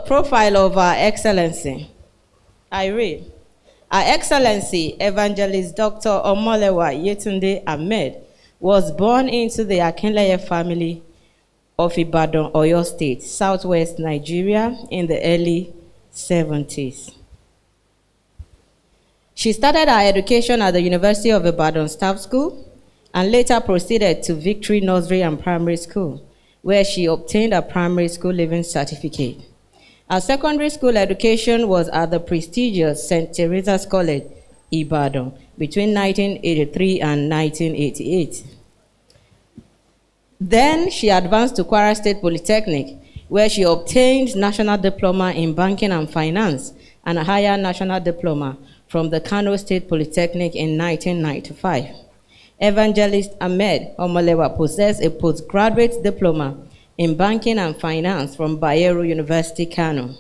Profile of Our Excellency. I read. Our Excellency Evangelist Dr. Omolewa Yetunde Ahmed was born into the Akinleye family of Ibadan, Oyo State, southwest Nigeria in the early 70s. She started her education at the University of Ibadan Staff School and later proceeded to Victory Nursery and Primary School, where she obtained a primary school leaving certificate. Her secondary school education was at the prestigious St. Teresa's College, Ibadan, between 1983 and 1988. Then she advanced to Kwara State Polytechnic, where she obtained National Diploma in Banking and Finance and a higher National Diploma from the Kano State Polytechnic in 1995. Evangelist Ahmed Omolewa possessed a postgraduate diploma in Banking and Finance from Bayero University, Kano.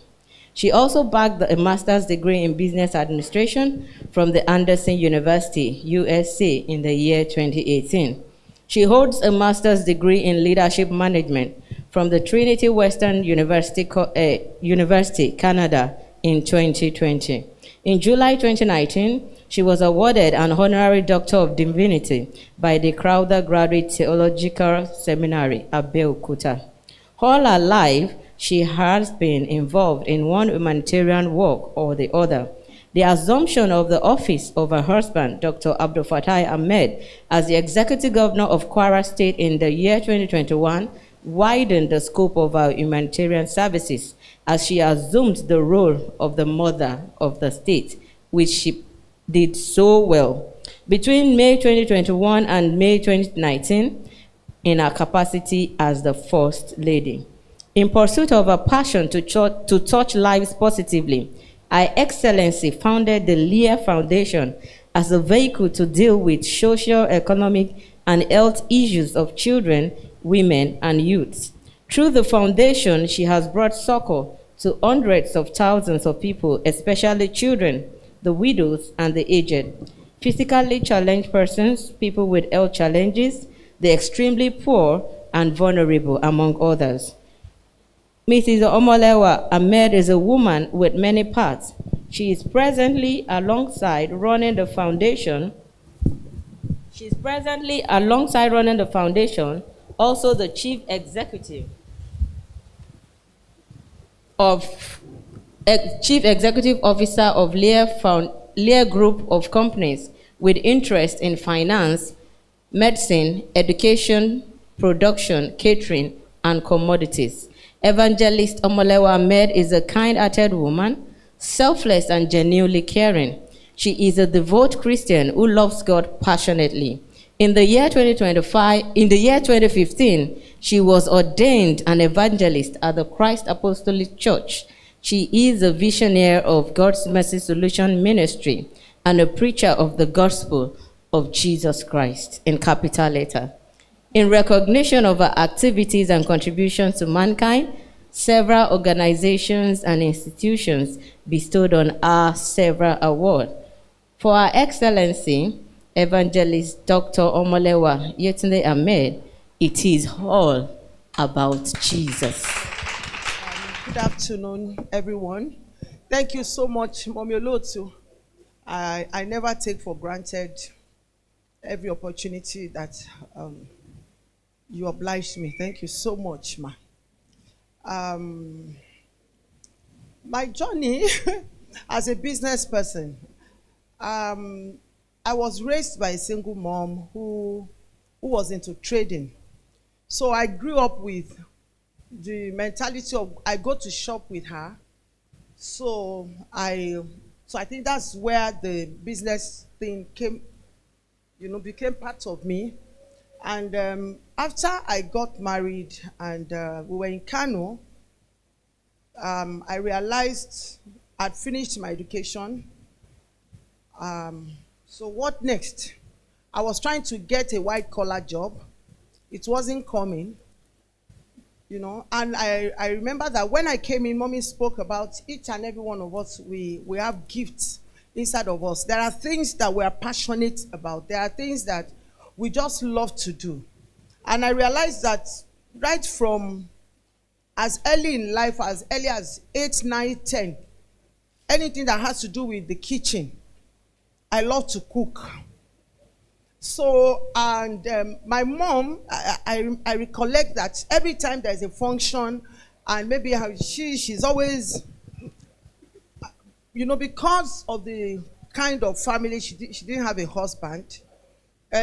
She also bagged a master's degree in Business Administration from the Anderson University, USC, in the year 2018. She holds a master's degree in Leadership Management from the Trinity Western University, Canada, in 2020. In July 2019, she was awarded an honorary Doctor of Divinity by the Crowther Graduate Theological Seminary, Abeokuta. All her life, she has been involved in one humanitarian work or the other. The assumption of the office of her husband, Dr. Abdul Fatai Ahmed, as the Executive Governor of Kwara State in the year 2021 widened the scope of her humanitarian services as she assumed the role of the mother of the state, which she did so well. Between May 2021 and May 2019, in her capacity as the First Lady. In pursuit of her passion to touch lives positively, Her Excellency founded the Lear Foundation as a vehicle to deal with social, economic, and health issues of children, women, and youths. Through the foundation, she has brought succor to hundreds of thousands of people, especially children, the widows, and the aged, physically challenged persons, people with health challenges, the extremely poor, and vulnerable, among others. Mrs. Omolewa Ahmed is a woman with many parts. She is presently alongside running the foundation. Also the Chief Executive Officer of Lear Group of Companies with interest in finance, medicine, education, production, catering, and commodities. Evangelist Omolewa Ahmed is a kind-hearted woman, selfless and genuinely caring. She is a devout Christian who loves God passionately. In the year 2015, she was ordained an evangelist at the Christ Apostolic Church. She is a visionary of God's Mercy Solution Ministry and a preacher of the gospel of Jesus Christ, in capital letter. In recognition of her activities and contributions to mankind, several organizations and institutions bestowed on her several awards. For Her Excellency, Evangelist Dr. Omolewa Yetunde Ahmed, it is all about Jesus. Good afternoon, everyone. Thank you so much, Mommy Olotu. I never take for granted every opportunity that you obliged me. Thank you so much, ma. My journey as a business person, I was raised by a single mom who was into trading. So I grew up with the mentality of I go to shop with her. So I think that's where the business thing became part of me. And after I got married and we were in Kano, I realized I'd finished my education. So what next? I was trying to get a white-collar job. It wasn't coming, and I remember that when I came in, Mommy spoke about each and every one of us, we have gifts inside of us. There are things that we are passionate about. There are things that we just love to do. And I realized that right from as early in life, as early as 8, 9, 10, anything that has to do with the kitchen. I love to cook. So, and my mom, I recollect that every time there's a function, and maybe she's always, because of the kind of family, she didn't have a husband.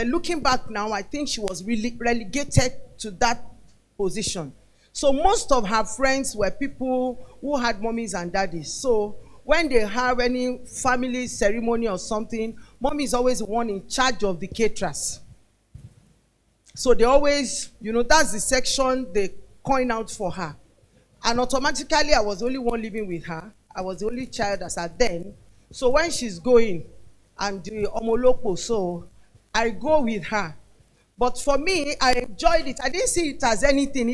Looking back now, I think she was really relegated to that position. So most of her friends were people who had mommies and daddies. So when they have any family ceremony or something, mommy is always the one in charge of the caterers. So they always, that's the section they coin out for her. And automatically, I was the only one living with her. I was the only child as at then. So when she's going and the omolopo, so I go with her. But for me, I enjoyed it. I didn't see it as anything.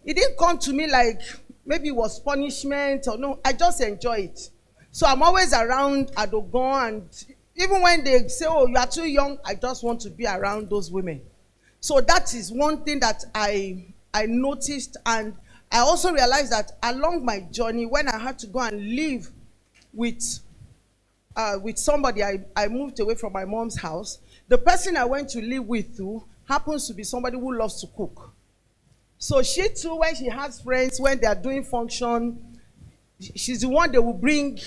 It didn't come to me like maybe it was punishment or no. I just enjoy it. So I'm always around Adogon, and even when they say, oh, you are too young, I just want to be around those women. So that is one thing that I noticed, and I also realized that along my journey, when I had to go and live with somebody, I moved away from my mom's house. The person I went to live with too happens to be somebody who loves to cook. So she too, when she has friends, when they are doing function, she's the one they will bring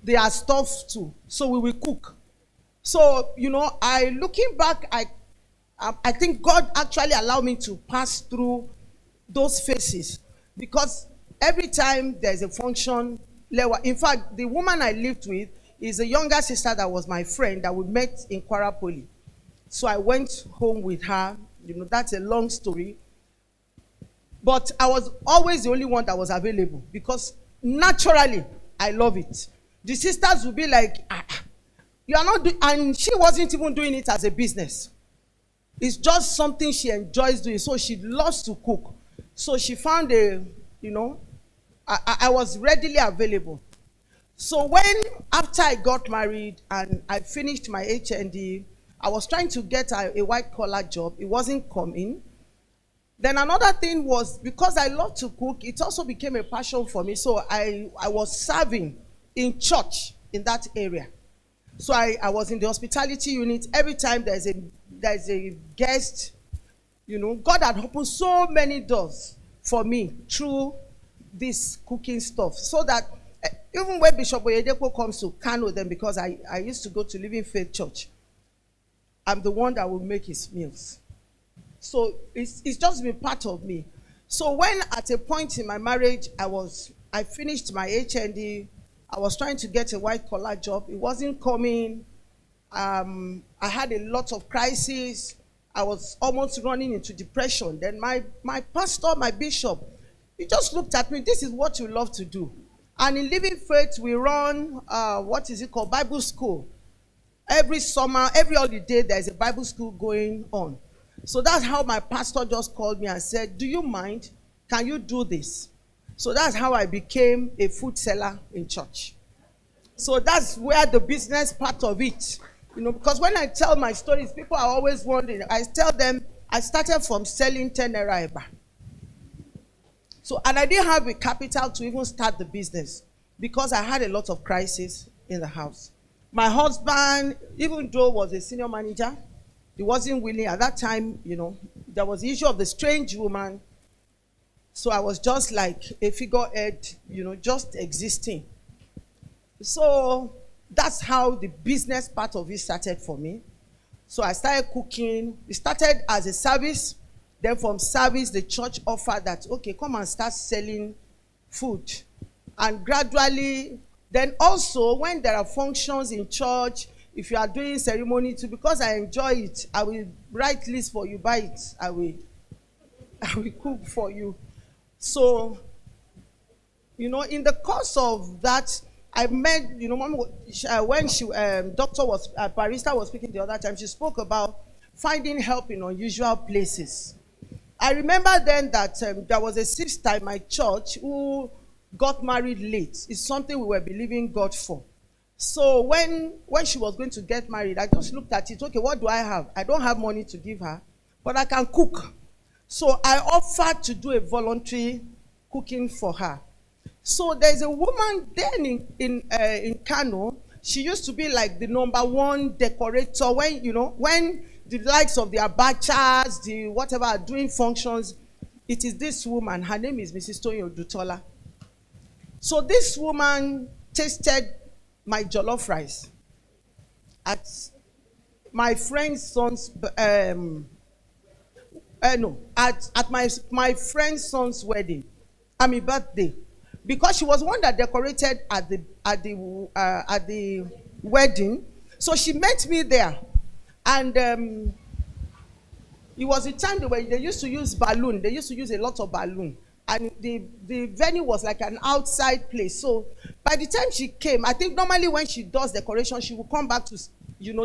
their stuff to. So we will cook. So, looking back, I think God actually allowed me to pass through those phases, because every time there's a function, in fact, the woman I lived with is a younger sister that was my friend that we met in Kwara Poly. So I went home with her. That's a long story. But I was always the only one that was available, because naturally, I love it. The sisters would be like, you are not doing, and she wasn't even doing it as a business. It's just something she enjoys doing. So she loves to cook. So she found I was readily available. So after I got married and I finished my HND, I was trying to get a white collar job. It wasn't coming. Then another thing was, because I love to cook, it also became a passion for me. So I was serving in church in that area. So I was in the hospitality unit. Every time there's a guest, God had opened so many doors for me through this cooking stuff. So that even when Bishop Oyedepo comes to Kano, then, because I used to go to Living Faith Church, I'm the one that will make his meals. So it's just been part of me. So when at a point in my marriage, I finished my HND, I was trying to get a white collar job. It wasn't coming. I had a lot of crises. I was almost running into depression. Then my pastor, my bishop, he just looked at me. This is what you love to do. And in Living Faith, we run, Bible school. Every summer, every holiday, there's a Bible school going on. So that's how my pastor just called me and said, do you mind? Can you do this? So that's how I became a food seller in church. So that's where the business part of it, because when I tell my stories, people are always wondering. I tell them I started from selling 10 naira eba. So, and I didn't have a capital to even start the business, because I had a lot of crises in the house. My husband, even though was a senior manager, he wasn't willing. At that time, there was the issue of the strange woman. So I was just like a figurehead, just existing. So that's how the business part of it started for me. So I started cooking. It started as a service. Then from service, the church offered that, okay, come and start selling food. And gradually, then also when there are functions in church, if you are doing ceremony too, because I enjoy it, I will write lists for you, buy it. I will cook for you. So, in the course of that, I met, when Barrister was speaking the other time, she spoke about finding help in unusual places. I remember then that there was a sister in my church who got married late. It's something we were believing God for. So when she was going to get married, I just looked at it. Okay, what do I have? I don't have money to give her, but I can cook. So I offered to do a voluntary cooking for her. So there's a woman then in Kano. She used to be like the number one decorator when the likes of the abachas, the whatever are doing functions. It is this woman. Her name is Mrs. Toyin Odutola. So this woman tasted my jollof rice at my friend's son's at my friend's son's wedding. Birthday, because she was one that decorated at the wedding. So she met me there, and it was a time they used to use balloon. They used to use a lot of balloon, and the venue was like an outside place. So by the time she came, I think normally when she does decoration, she will come back to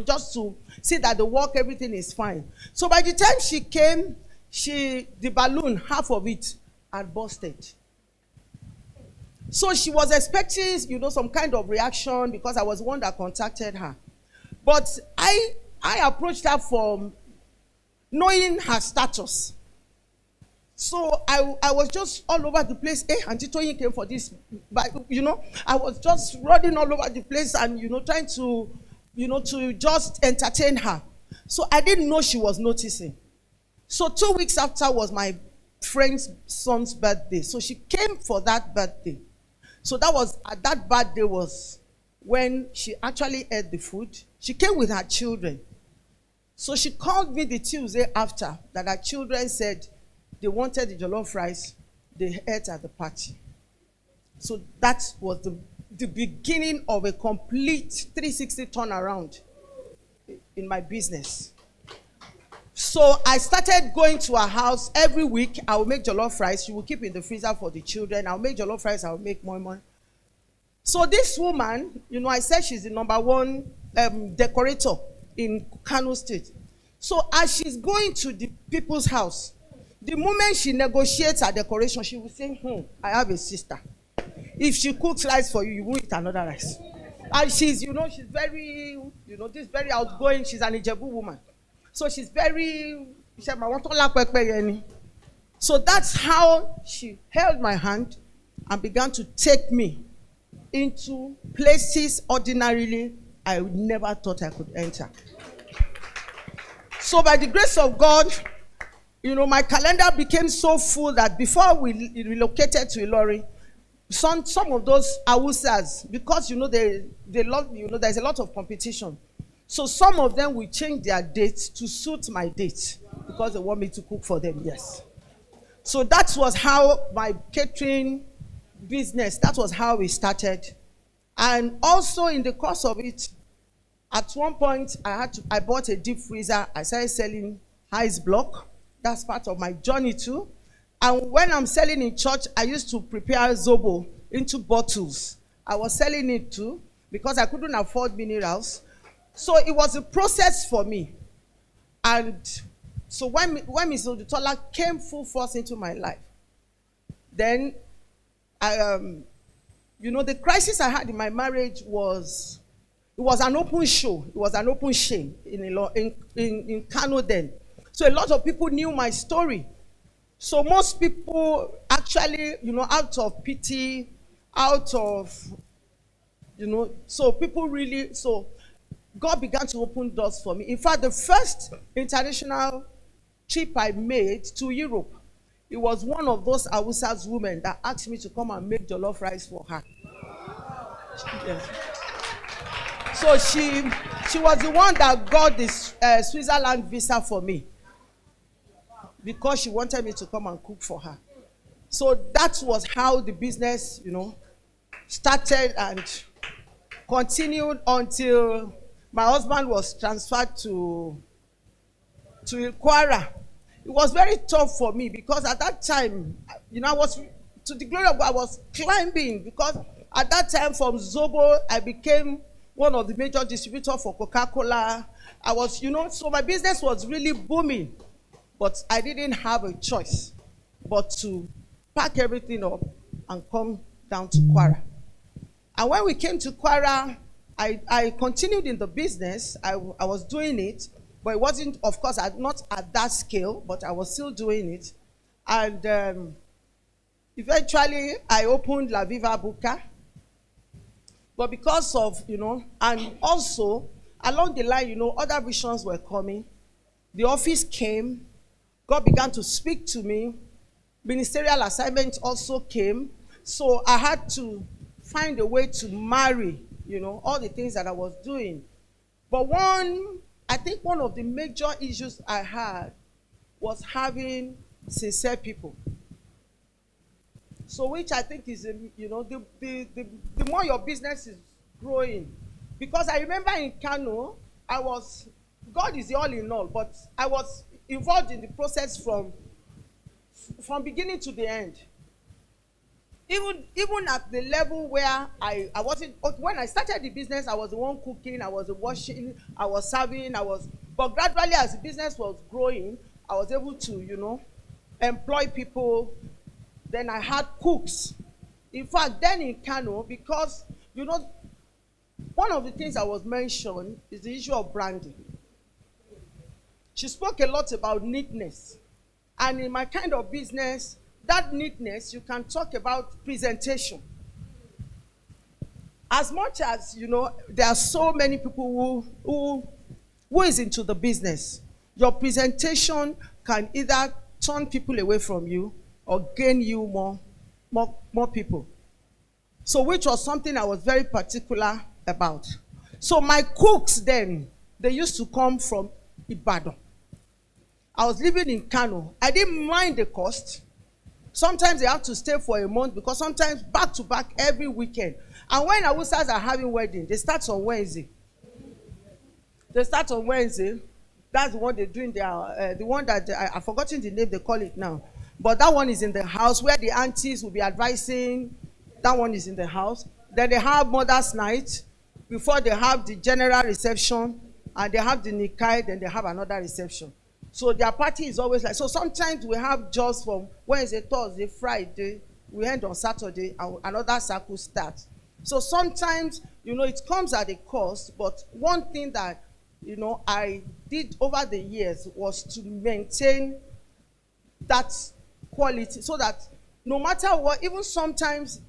just to see that the work, everything is fine. So by the time she came, the balloon, half of it had busted. So she was expecting, some kind of reaction because I was the one that contacted her. But I approached her from knowing her status. So I was just all over the place. Hey, Auntie Toyin came for this. But, I was just running all over the place and, trying to, to just entertain her. So I didn't know she was noticing. So 2 weeks after was my friend's son's birthday. So she came for that birthday. So that birthday was when she actually ate the food. She came with her children. So she called me the Tuesday after that her children said they wanted the jollof rice they ate at the party. So that was the beginning of a complete 360 turnaround in my business. So I started going to her house every week. I will make jollof rice. She will keep in the freezer for the children. I'll make jollof rice. I'll make moi moi. So this woman, I said she's the number one decorator in Kano State. So as she's going to the people's house, the moment she negotiates her decoration, she will say, I have a sister. If she cooks rice for you, you will eat another rice. And she's, she's very, this very outgoing. She's an Ijebu woman. So she's very, so that's how she held my hand and began to take me into places ordinarily I never thought I could enter. So by the grace of God, my calendar became so full that before we relocated to Ilorin, some of those Awusas, because there's a lot of competition. So some of them will change their dates to suit my date because they want me to cook for them, yes. So that was how my catering business, that was how we started. And also in the course of it, at one point I bought a deep freezer. I started selling ice block. That's part of my journey too. And when I'm selling in church, I used to prepare Zobo into bottles. I was selling it too because I couldn't afford minerals. So it was a process for me. And so when Ms. Odutola came full force into my life, then the crisis I had in my marriage was an open show. It was an open shame in Kano then. So a lot of people knew my story. So most people actually, out of pity, so people really, so God began to open doors for me. In fact, the first international trip I made to Europe, it was one of those Awusa's women that asked me to come and make jollof rice for her. Yes. So she was the one that got this Switzerland visa for me because she wanted me to come and cook for her. So that was how the business, started and continued until my husband was transferred to Kwara. It was very tough for me because at that time, I was, to the glory of God, I was climbing because at that time from Zobo, I became one of the major distributors for Coca-Cola. I was, so my business was really booming, but I didn't have a choice but to pack everything up and come down to Kwara. And when we came to Kwara, I continued in the business. I was doing it, But it wasn't, of course, not at that scale, but I was still doing it. And eventually, I opened La Viva Buka. But because of, and also along the line, other visions were coming. The office came. God began to speak to me. Ministerial assignments also came. So I had to find a way to marry, all the things that I was doing. But I think one of the major issues I had was having sincere people. So which I think is, the more your business is growing. Because I remember in Kano, God is the all in all, but I was involved in the process from beginning to the end. Even at the level where I wasn't, when I started the business, I was the one cooking, I was the washing, I was serving, but gradually as the business was growing, I was able to, employ people. Then I had cooks. In fact, then in Kano, because, one of the things that was mentioned is the issue of branding. She spoke a lot about neatness. And in my kind of business, that neatness, you can talk about presentation. As much as, there are so many people who is into the business, your presentation can either turn people away from you or gain you more people. So which was something I was very particular about. So my cooks then, they used to come from Ibadan. I was living in Kano. I didn't mind the cost. Sometimes they have to stay for a month because sometimes back to back every weekend. And when Awusas are having wedding, they start on Wednesday. That's the one they're doing the one that I've forgotten the name they call it now. But that one is in the house where the aunties will be advising. That one is in the house. Then they have Mother's Night before they have the general reception, and they have the Nikai, then they have another reception. So their party is always like, so sometimes we have just from Wednesday, Thursday, Friday, we end on Saturday, and another circle starts. So sometimes, it comes at a cost, but one thing that, I did over the years was to maintain that quality so that no matter what, even sometimes,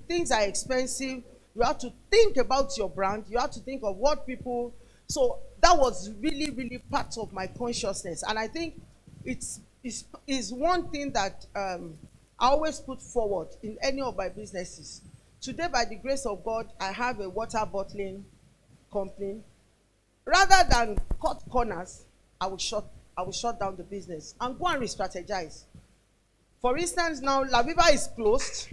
things are expensive, you have to think about your brand, you have to think of what people, so that was really, really part of my consciousness. And I think it's one thing that I always put forward in any of my businesses. Today, by the grace of God, I have a water bottling company. Rather than cut corners, I will shut down the business and go and re-strategize. For instance, now La Viva is closed.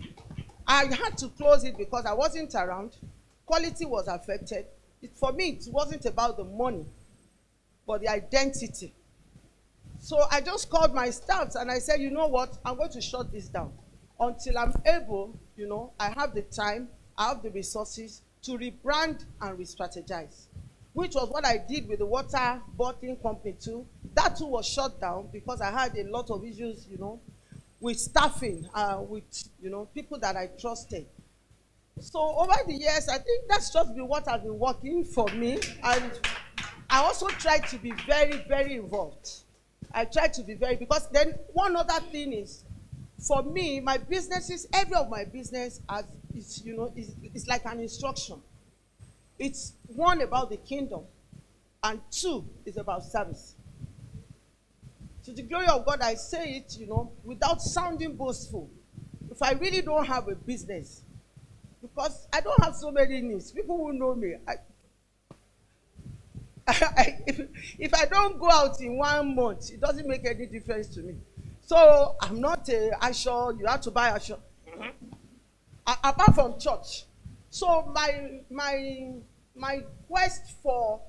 I had to close it because I wasn't around. Quality was affected. For me, it wasn't about the money, but the identity. So I just called my staff and I said, you know what, I'm going to shut this down until I'm able, I have the time, I have the resources to rebrand and re-strategize, which was what I did with the water bottling company too. That too was shut down because I had a lot of issues, with staffing, with, people that I trusted. So over the years, I think that's just been what has been working for me. And I also try to be very, very involved. I try to be because then one other thing is, for me, my businesses, every of my business is like an instruction. It's one about the kingdom, and two is about service. To the glory of God, I say it, without sounding boastful. If I really don't have a business, because I don't have so many needs, people who know me, if I don't go out in 1 month, it doesn't make any difference to me. So I'm not Asho, you have to buy Asho. Apart from church. So my quest for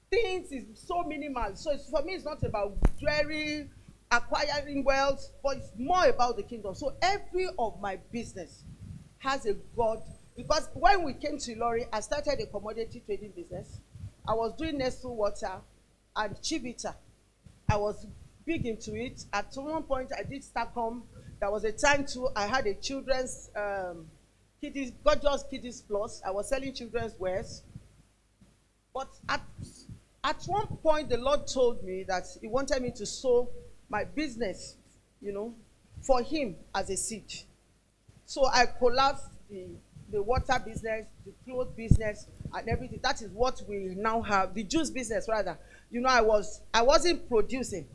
things is so minimal. So for me, it's not about jewelry, acquiring wealth, but it's more about the kingdom. So every of my business has a God. Because when we came to Ilori, I started a commodity trading business. I was doing Nestle water and Chivita. I was big into it. At one point, I did Starcom. There was a time too, I had a children's Gorgeous Kiddies Plus. I was selling children's wares. But At one point, the Lord told me that He wanted me to sow my business, for Him as a seed. So I collapsed the water business, the clothes business, and everything. That is what we now have. The juice business, rather. I wasn't producing.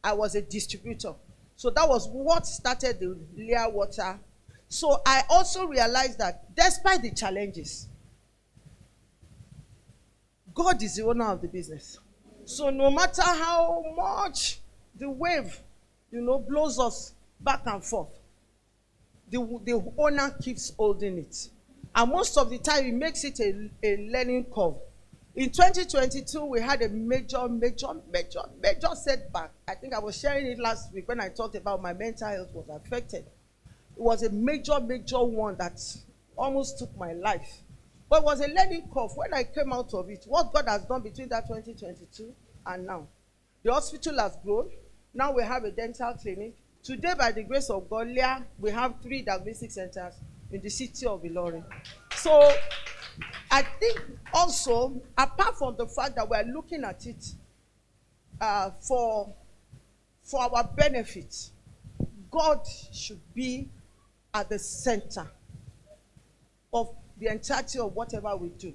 I was a distributor. So that was what started the Leah Water. So I also realized that despite the challenges, God is the owner of the business. So no matter how much the wave, blows us back and forth, the owner keeps holding it. And most of the time, it makes it a learning curve. In 2022, we had a major setback. I think I was sharing it last week when I talked about my mental health was affected. It was a major one that almost took my life. But it was a learning curve. When I came out of it, what God has done between that 2022 and now. The hospital has grown. Now we have a dental clinic. Today, by the grace of God, we have 3 diagnostic centers in the city of Ilorin. So I think also, apart from the fact that we are looking at it for our benefit, God should be at the center of the entirety of whatever we do.